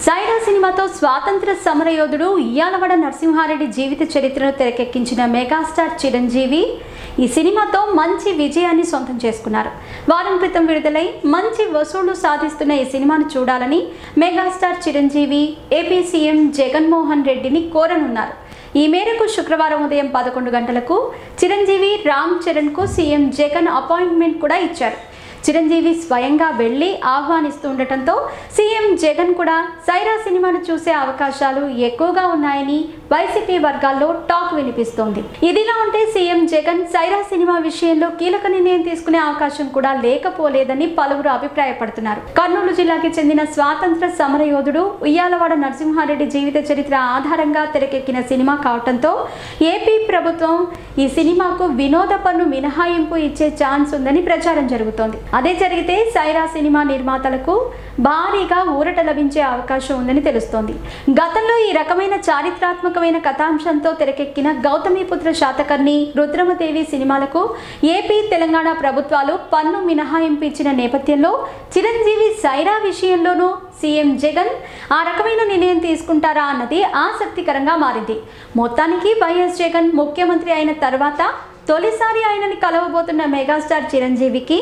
సైరా సినిమాతో స్వాతంత్ర సమరయోధుడు ఉయ్యాలవాడ నరసింహారెడ్డి జీవిత చరిత్రను తెరకెక్కించిన మెగాస్టార్ చిరంజీవి ఈ సినిమాతో మంచి విజయాన్ని సొంతం చేసుకున్నారు. వారం క్రితం విడుదలై మంచి వసూళ్లు సాధిస్తున్న ఈ సినిమాను చూడాలని megastar Chiranjeevi AP CM Jaganmohan రెడ్డిని కోరనున్నారు. ఈ మేరకు శుక్రవారం ఉదయం 11 గంటలకు చిరంజీవి రామ్ చరణ్కు సీఎం జగన్ అపాయింట్మెంట్ కూడా ఇచ్చారు. చిరంజీవి స్వయంగా వెళ్లి ఆహ్వానిస్తుండటంతో సీఎం జగన్ కూడా సైరా సినిమాను చూసే అవకాశాలు ఎక్కువగా ఉన్నాయని వైసీపీ వర్గాల్లో టాక్ వినిపిస్తోంది. ఇదిలా ఉంటే సీఎం జగన్ సైరా సినిమా విషయంలో కీలక నిర్ణయం తీసుకునే అవకాశం కూడా లేకపోలేదని పలువురు అభిప్రాయపడుతున్నారు. కర్నూలు జిల్లాకి చెందిన స్వాతంత్ర సమరయోధుడు ఉయ్యాలవాడ నరసింహారెడ్డి జీవిత చరిత్ర ఆధారంగా తెరకెక్కిన సినిమా కావడంతో ఏపీ ప్రభుత్వం ఈ సినిమాకు వినోద పన్ను మినహాయింపు ఇచ్చే ఛాన్స్ ఉందని ప్రచారం జరుగుతోంది. అదే జరిగితే సైరా సినిమా నిర్మాతలకు భారీగా ఊరట లభించే అవకాశం ఉందని తెలుస్తోంది. గతంలో ఈ రకమైన చారిత్రాత్మకమైన కథాంశంతో తెరకెక్కిన గౌతమిపుత్ర శాతకర్ణి, రుద్రమదేవి సినిమాలకు ఏపీ, తెలంగాణ ప్రభుత్వాలు పన్ను మినహాయింపు ఇచ్చిన నేపథ్యంలో చిరంజీవి సైరా విషయంలోనూ సీఎం జగన్ ఆ రకమైన నిర్ణయం తీసుకుంటారా అన్నది ఆసక్తికరంగా మారింది. మొత్తానికి వైఎస్ జగన్ ముఖ్యమంత్రి అయిన తర్వాత తొలిసారి ఆయనని కలవబోతున్న మెగాస్టార్ చిరంజీవికి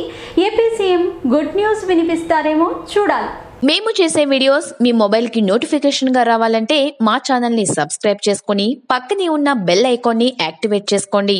ఏపీ సీఎం గుడ్ న్యూస్ వినిపిస్తారేమో చూడాలి. మేము చేసే వీడియోస్ మీ మొబైల్కి నోటిఫికేషన్గా రావాలంటే మా ఛానల్ని సబ్స్క్రైబ్ చేసుకుని పక్కనే ఉన్న బెల్ ఐకాన్ని యాక్టివేట్ చేసుకోండి.